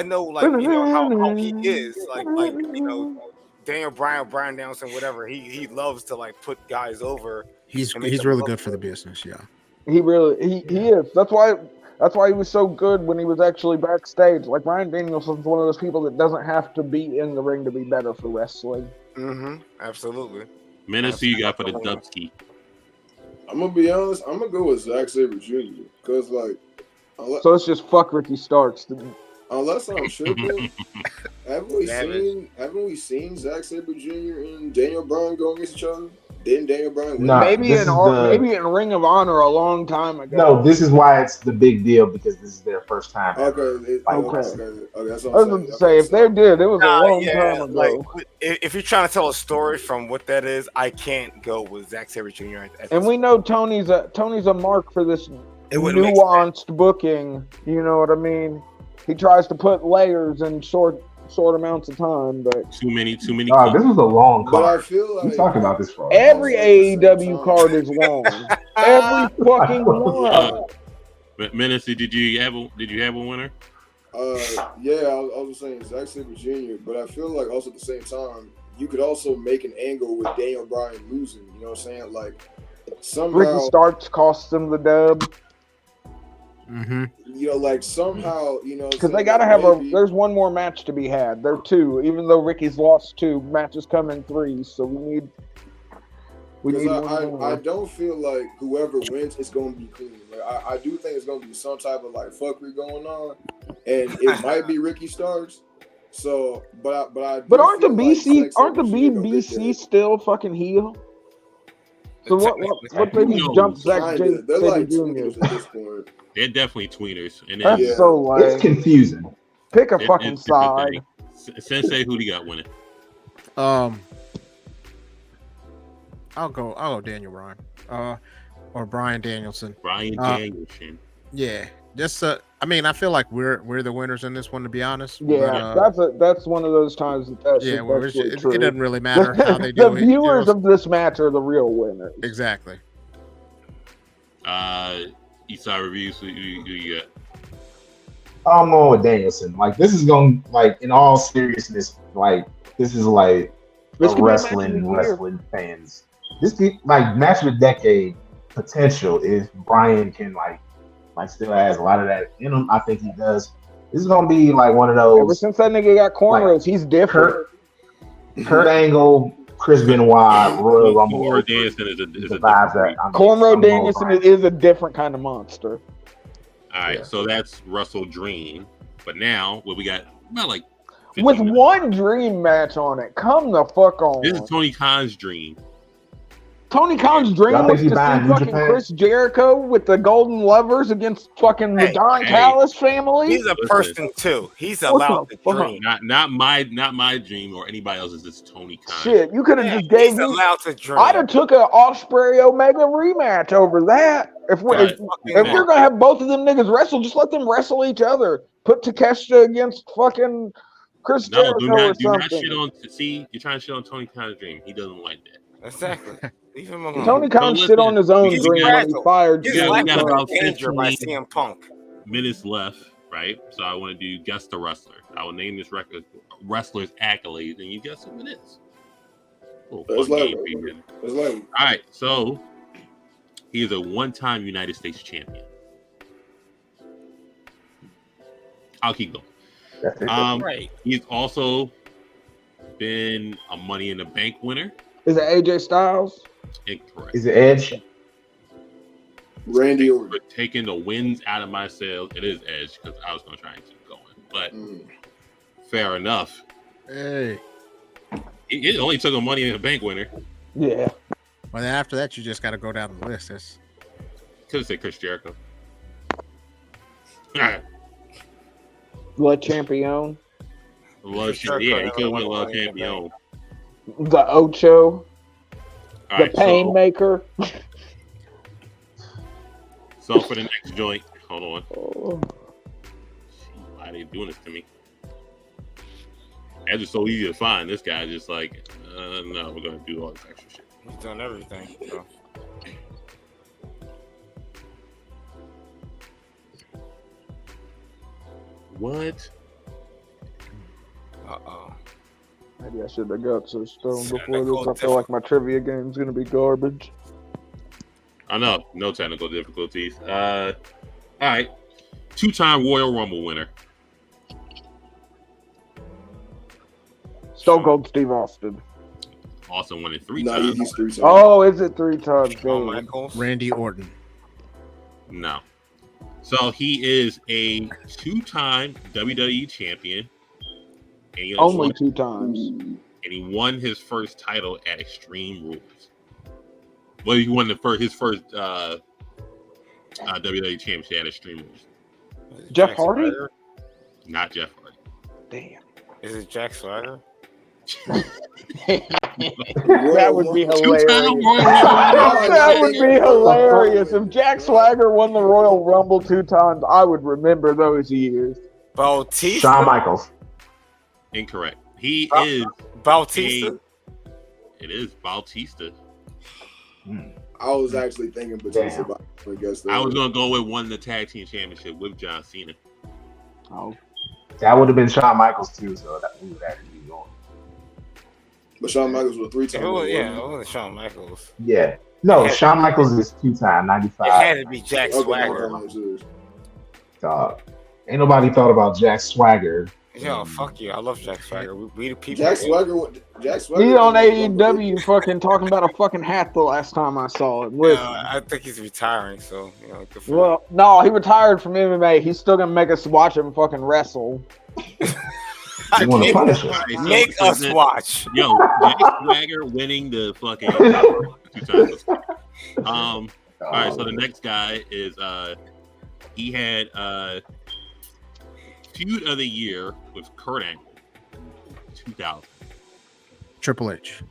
know like you know how he is like you know Brian Danielson, whatever. He loves to like put guys over. He's really good for the business. Yeah, he is. That's why he was so good when he was actually backstage. Like Brian Danielson's one of those people that doesn't have to be in the ring to be better for wrestling. Mm-hmm. Absolutely. Minutes you got for the Dubsky. I'm gonna be honest. I'm gonna go with Zack Sabre Jr. Because like. So it's just fuck Ricky Starks. Unless I'm tripping, haven't we seen Zack Sabre Jr. and Daniel Bryan go against each other? Didn't Daniel Bryan win? Maybe in Ring of Honor a long time ago. No, this is why it's the big deal because this is their first time. Okay. That's what I was going to say. If they did, it was a long time ago. Like, if you're trying to tell a story from what that is, I can't go with Zack Sabre Jr. And we know Tony's a mark for this nuanced booking. You know what I mean? He tries to put layers in short amounts of time, but too many. This was a long card. But I feel like we talked about this for every AEW card is long. Every fucking one. Menacey, did you have a winner? Yeah, I was saying Zack Sabre Jr., but I feel like also at the same time you could also make an angle with Daniel Bryan losing. You know what I'm saying? Like somehow Ricky Starks costs him the dub. Mm-hmm. You know, like somehow, you know, because they got to have there's one more match to be had. There are two, even though Ricky's lost 2 matches, come in 3. So we need I don't feel like whoever wins is going to be clean. Like I do think it's going to be some type of like fuckery going on, and it might be Ricky Starks. So, but aren't the BBC still fucking heel? So what made you jump Zack Jade Jr.? At this point. They're definitely tweeners, and that's so lame. It's confusing. Pick a fucking side. Sensei, who do you got winning? I'll go Daniel Bryan, or Brian Danielson. Brian Danielson. Yeah, just I mean, I feel like we're the winners in this one, to be honest. Yeah, but, that's one of those times it doesn't really matter how they do it. The viewers of this match are the real winners. Exactly. Eastside reviews. Who you got? I'm going with Danielson. Like this is going like in all seriousness. Like this is like wrestling fans like match of the decade potential if Brian can like still has a lot of that in him. I think he does. This is gonna be like one of those. Ever since that nigga got cornrows, he's different. Kurt Angle, Chris Benoit, Royal Rumble. Cornrow Danielson is a Cornrow Danielson is a different kind of monster. All right, so that's Wrestle Dream. But now, what we got about like with minutes. one dream match on it. Come the fuck on. This is Tony Khan's dream. Tony Khan's dream was to see fucking Chris Jericho with the Golden Lovers against fucking the Don Callis family. He's a person too. He's allowed to dream. Not my dream or anybody else's. It's Tony Khan. Shit, you could have just gave me. Allowed to dream. I'd have took an Ospreay Omega rematch over that. If we're gonna have both of them niggas wrestle, just let them wrestle each other. Put Takeshita against fucking Chris Jericho or something. Not shit on. See, you're trying to shit on Tony Khan's dream. He doesn't like that. Exactly. Tony Khan shit on his own dream when he fired. We got about 15 by CM Punk. minutes left, right? So I want to do guess the wrestler. I will name this wrestler's accolades, and you guess who it is. All right, so he is a one-time United States champion. I'll keep going. Right. He's also been a Money in the Bank winner. Is it AJ Styles? Incorrect. Is it Edge? Randy Orton. For taking the wins out of my sales, it is Edge because I was going to try and keep going. But fair enough. Hey. It only took a Money in the Bank winner. Yeah. Well, then after that, you just got to go down the list. Could have said Chris Jericho. Le Champion. Yeah, he could have went Le Champion. The Ocho. All the right, Painmaker. So for the next joint, hold on. Why are they doing this to me? It's just so easy to find. This guy just like, no, we're gonna do all this extra shit. He's done everything. So. What? Maybe I should have got so stoned before this. I feel like my trivia game's gonna be garbage. I know, no technical difficulties. All right, 2-time Royal Rumble winner. Stone Cold Steve Austin. Austin won it 3 times. He's 3 times. Oh, is it 3 times? Randy Orton. No. So he is a 2-time WWE champion. And only 2 times. And he won his first title at Extreme Rules. Well, he won his first WWE championship at Extreme Rules. Jeff Hardy? Swagger? Not Jeff Hardy. Damn. Is it Jack Swagger? That would be hilarious. That would be hilarious. If Jack Swagger won the Royal Rumble 2 times, I would remember those years. Bautista? Shawn Michaels. Incorrect. He is Bautista. It is Bautista. I was actually thinking Batista, but I guess I was gonna go with one of the tag team championship with John Cena. Oh, that would have been Shawn Michaels too. So that we would actually be going. But Shawn Michaels was 3 times. It was Shawn Michaels. Yeah. No, Shawn Michaels is 2-time, 95. It had to be Jack Swagger. Dog. Ain't nobody thought about Jack Swagger. Yo, fuck you. I love Jack Swagger. We the people. Jack Swagger. He on AEW fucking talking about a fucking hat the last time I saw him. I think he's retiring, so well, no, he retired from MMA. He's still gonna make us watch him fucking wrestle. You want to punish us? Make us watch. Yo, Jack Swagger winning the fucking 2 times. All right, so the next guy is he had feud of the year with Kurt Angle, 2000. Triple H.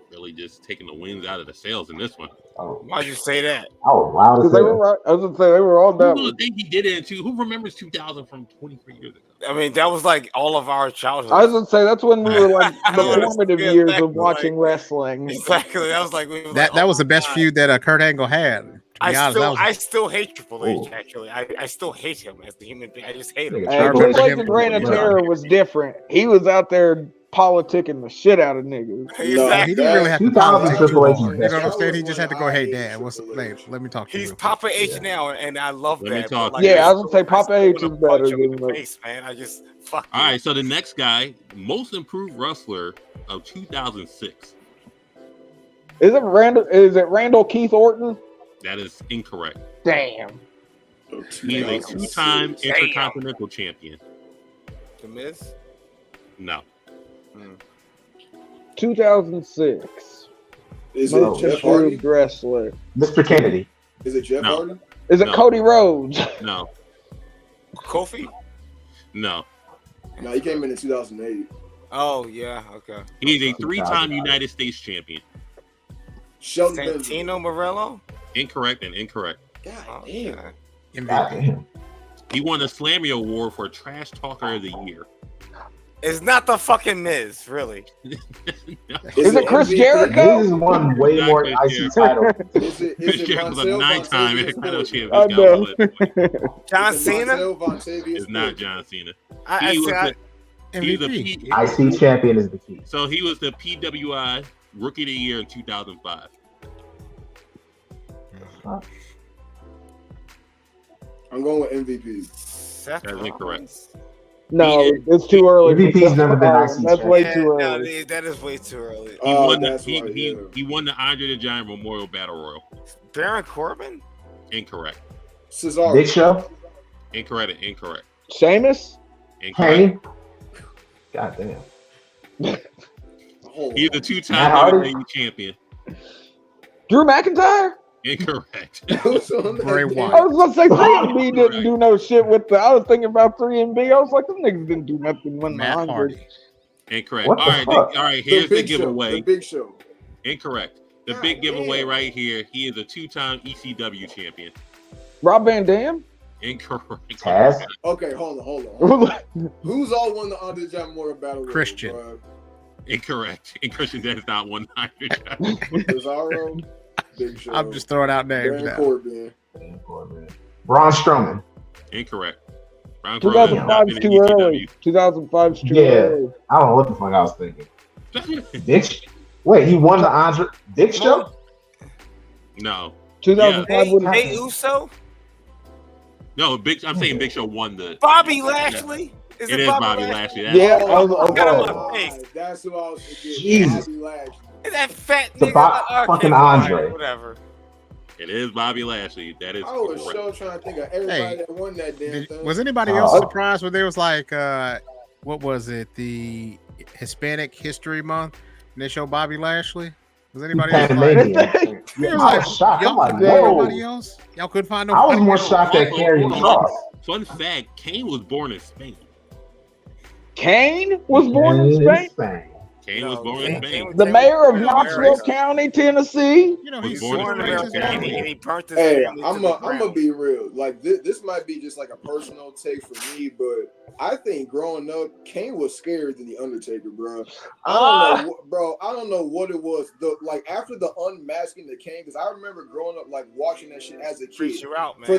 Really just taking the wins out of the sales in this one. Why'd you say that? Oh, wow. They were right. I was gonna say they were all done. Who think he did it too? Who remembers 2000 from 23 years ago? I mean, that was like all of our childhood. I was gonna say that's when we were like the formative years of watching wrestling. Exactly. That was like that was the best feud that Kurt Angle had. I still hate Triple H. Actually, I still hate him as the human being. I just hate him. Triple H and Reign of Terror was different. He was out there politicking the shit out of niggas. No, he didn't really have to 2000 politic Triple too H is hard. You best. know what I'm That saying? was He just one had to go, of hey, I Dad, hate what's Triple hey, H. let me talk to you. He's real quick. Papa H Yeah. now, and I love Let me that. talk but, to you. Yeah, I was gonna say Papa H still is wanna punch better him in than the the. face, man. I just fuck. All right, so the next guy, most improved wrestler of 2006. Is it Randall Keith Orton? That is incorrect. Damn. He is a two-time Intercontinental Champion. The Miz. No. 2006. Is it Most Jeff Hardy? improved wrestler. Mr. Kennedy. Is it Jeff No. Hardy? Is it No. Cody Rhodes? No. Kofi. No. No, he came in 2008. Oh yeah, okay. He is a three-time United States champion. Shelton Benjamin. Santino Morello. Incorrect and incorrect. God Oh, damn. okay. God MVP. damn. He won the Slammy Award for Trash Talker of the Year. It's not the fucking Miz, really. No. Is it Chris MVP? Jericho? This is one way Not more Chris IC Jericho. title. Is it Jericho's a Vontae? 9-time Vontavious Intercontinental Gordon? champion. I He's got know. one point. John Is it Cena. Vontavious It's not Gordon? John Cena. I He was said He's the MVP. IC champion is the key. So he was the PWI Rookie of the Year in 2005. I'm going with MVP. Seth That's incorrect. Rollins? No, it's too early. MVP's never been IC That's way Yeah, too no, early. that is way too early. He won the that's right, yeah. he won the Andre the Giant Memorial Battle Royal. Baron Corbin. Incorrect. Cesaro. Big Show. Incorrect. Incorrect. Sheamus? Incorrect. Kane. God damn. Hold He's on. the Matt two-time Hardy? WWE champion. Drew McIntyre? Incorrect. Bray I Wyatt. was gonna say 3MB didn't do no shit with the. I was thinking about 3MB. I was like, them niggas didn't do nothing when the Matt 100. Hardy. Incorrect. What All the right. fuck? All right. Here's the Big Show. giveaway. The Big Show. Incorrect. The God big giveaway damn. right here. He is a two-time ECW champion. Rob Van Dam? Incorrect. Taz. Okay, hold on. Who's all won the Andre the Giant Memorial Battle Royal? Christian. Incorrect. And Christian Dead is not 100. Cesaro. Big Show. I'm just throwing out names Baron now. Corbin. Braun Strowman. Incorrect. Ron Corbin has 2005 not is been too in early. 2005 is too Yeah. early. I don't know what the fuck I was thinking. ECW. Dick. Wait, he won the Andre Dick Show? No. 2005 would have. Jay Uso. No, I'm saying Big Show won the. Bobby Lashley. It is Bobby Lashley. That's Yeah, Got him okay. on my face. That's who I was thinking. Jesus. Bobby Lashley. That fat The nigga. fucking okay, Andre. Whatever. It is Bobby Lashley. That is I was correct. so trying to think of everybody Hey, that won that damn thing. Was anybody else surprised when there was like, what was it? The Hispanic History Month, and they showed Bobby Lashley. Was anybody else like? Panamanian. It was I like, was shocked. I'm y'all like, couldn't find nobody whoa. else. Y'all couldn't find I nobody. was more else? shocked at Karrion Cross. Fun fact: Kane was born in Spain. Kane was born in Spain. Kane was born in Spain. The mayor of Knoxville County, Tennessee. You know, Was he's born in born Spain. in And he burnt his Hey, family I'm to the gonna ground. be real. Like this might be just like a personal take for me, but I think growing up, Kane was scarier than the Undertaker, bro. I don't know what it was. Like after the unmasking the Kane, because I remember growing up like watching that shit as a Freaks kid. you out, man. For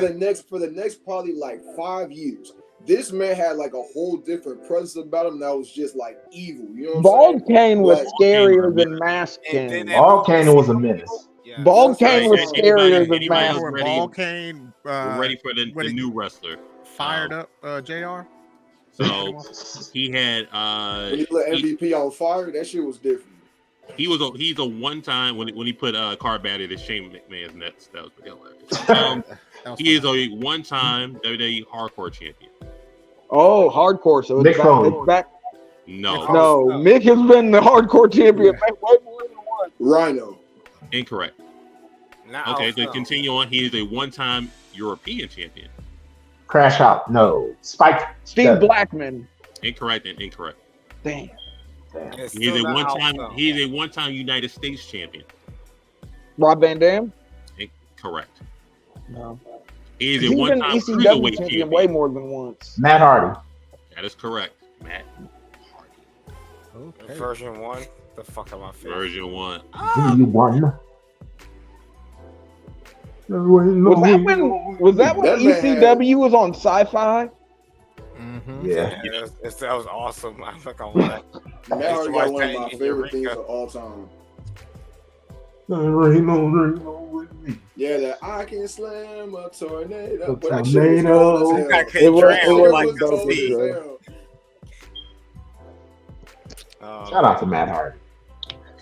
the next probably like 5 years. This man had like a whole different presence about him that was just like evil. You know what I'm Bald saying? Kane was Like, scarier than Masked And then Kane. that Bald movie- Kane was a menace. Yeah. Bald Kane was Anybody- scarier than anybody Masked. else When ready? Ball Kane We're ready for the what he- new wrestler. fired up JR. So he had when he lit MVP on fire, that shit was different. he's a one time when he put Carbatty to Shane McMahon's nuts. That was hilarious. He is a one time WWE Hardcore champion. Oh, hardcore. So Mick it's Foley. back. No, No, Mick has been the hardcore champion way more than once. Rhino. incorrect. Not Okay, also. to continue on, he is a one time European champion. Crash Out. No. Spike. Steve Seven. Blackman. Incorrect and incorrect. Damn. It's He is still a not one time. also. He is a one time United States champion. Rob Van Dam. Correct. No. He is He's a one been time ECW cruiserweight champion champion. way more than once. Matt Hardy. That is correct, Matt. Okay. Version 1. The fuck am I feeling? Version 1. You won. Was that when That man ECW was on Sci-Fi? Mm-hmm. Yeah. That was awesome. I'm not gonna lie. Matt Hardy got one of my favorite things of all time. Yeah, that I can slam a tornado. But that shit was cold as hell. It was cold as hell. Shout out to Matt Hardy.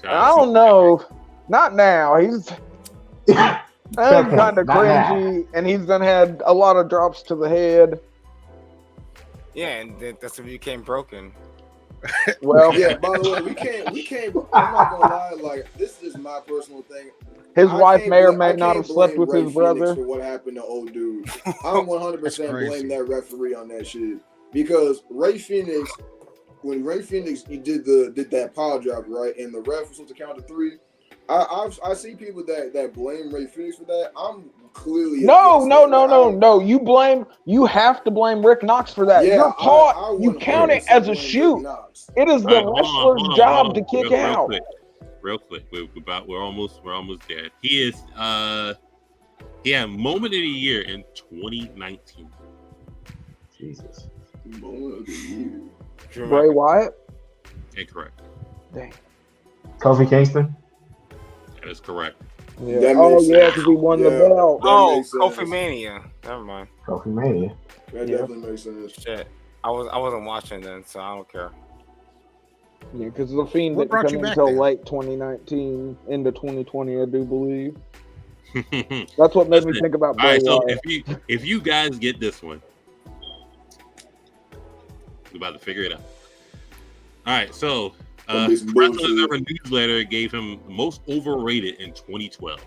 I don't know. Not now. He's kind of cringy, and he's done had a lot of drops to the head. Yeah, and that's when he became broken. Well, yeah. By the way, we can't. I'm not gonna lie. Like, this is my personal thing. His wife may or may not have slept with his brother. For what happened to old dude, I'm 100% blame that referee on that shit, because Ray Phoenix, when Ray Phoenix did that pile driver, right, and the ref was supposed to count to 3. I see people that blame Ray Phoenix for that. I'm clearly no. You have to blame Rick Knox for that. Yeah, You're taught. You count it as a shoot. It is the wrestler's job to kick out. Real quick, we're almost there. He is moment of the year in 2019. Jesus. Moment of the year. Bray Wyatt. Incorrect. Dang. Kofi Kingston. That is correct. Yeah. Because he won the belt. Oh, Kofi Mania. Never mind. Kofi Mania. That definitely makes sense. Shit. I wasn't watching then, so I don't care. Yeah, because the Fiend didn't come until late 2019 into 2020, I do believe. That's what made me think about Bray Wyatt. All right, so if you guys get this one, we're about to figure it out. All right, so Wrestling Observer newsletter gave him most overrated in 2012.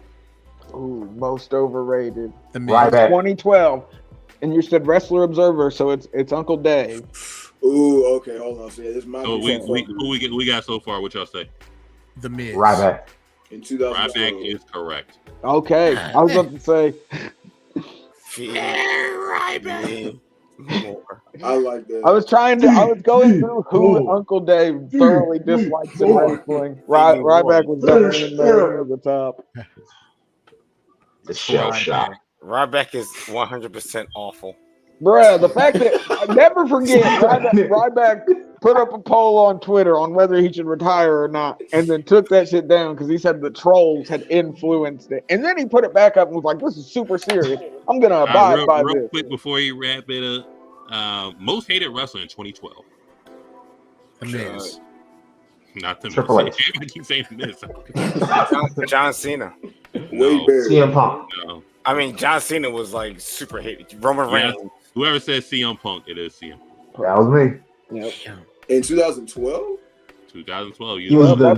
Ooh, most overrated. Right back. 2012, and you said Wrestler Observer, so it's Uncle Dave. Ooh, okay, hold on. So yeah, this might So be we got so far. What y'all say? The Miz. Right back. In 2012. Ryback is correct. Okay, I was about to say. Ryback. I like that. I was going through who Uncle Dave thoroughly dislikes in wrestling. Ryback was definitely near the top. The shell shock. Ryback is 100% awful. Bruh, the fact that I never forget Ryback put up a poll on Twitter on whether he should retire or not, and then took that shit down because he said the trolls had influenced it. And then he put it back up and was like, "This is super serious. I'm gonna abide by this." Real quick before you wrap it up, most hated wrestler in 2012. The Miz. Not the Triple Miz. H. I keep saying Miz. John Cena. No. CM Punk. No. I mean, John Cena was like super hated. Roman Reigns. Whoever says CM Punk, it is CM. That was me. Yep. In 2012? 2012. He was the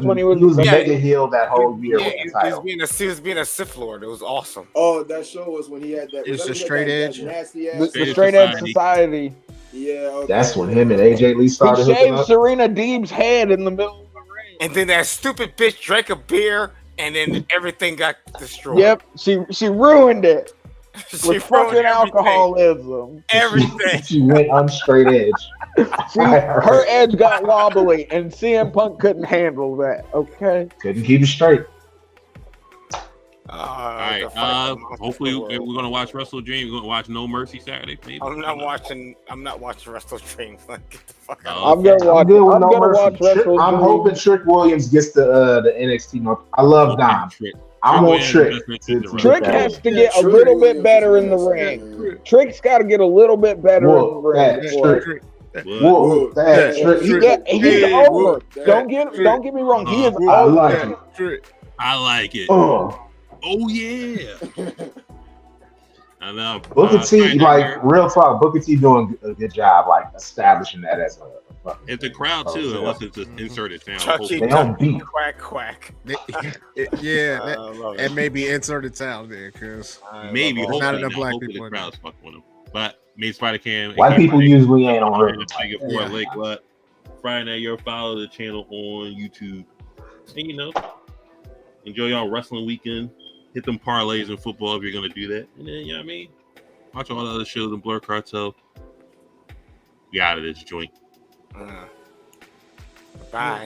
mega heel that whole year with the title. He was being a Sith Lord. It was awesome. Oh, that show was when he had that. It's the straight edge. Nasty ass. The straight edge society. Yeah. Okay. That's when him and AJ Lee started. He shaved Serena Deeb's head in the middle of the ring. And then that stupid bitch drank a beer, and then everything got destroyed. Yep, she ruined it. She with fucking alcoholism. Everything. She went on straight edge. Her edge got wobbly, and CM Punk couldn't handle that. Okay, couldn't keep it straight. All right. Hopefully, we're gonna watch Wrestle Dream. We're gonna watch No Mercy Saturday. Maybe. I'm not watching Wrestle Dream. Like, get the fuck out. I'm gonna watch Wrestle Dream. I'm hoping Trick Williams gets the NXT North. I love Dom. I want Trick. Trick has to get a little bit better in the ring. Trick's got to get a little bit better in the ring. He's over. Don't get me wrong. He is over. I like it. Oh yeah. I know. Booker T, like real talk. Booker T doing a good job, like establishing that as a. It's a crowd too, unless it's just inserted sound. Chucky, they don't beat. Quack quack. And maybe inserted sound there, because maybe not enough black people. The crowd's fucking with them. But me, Spider Cam. White people usually ain't on radio. Friday night, you'll follow the channel on YouTube. And enjoy y'all wrestling weekend. Hit them parlays in football if you're gonna do that. And then you know what I mean? Watch all the other shows in Blur Cartel. We out of this joint. Bye.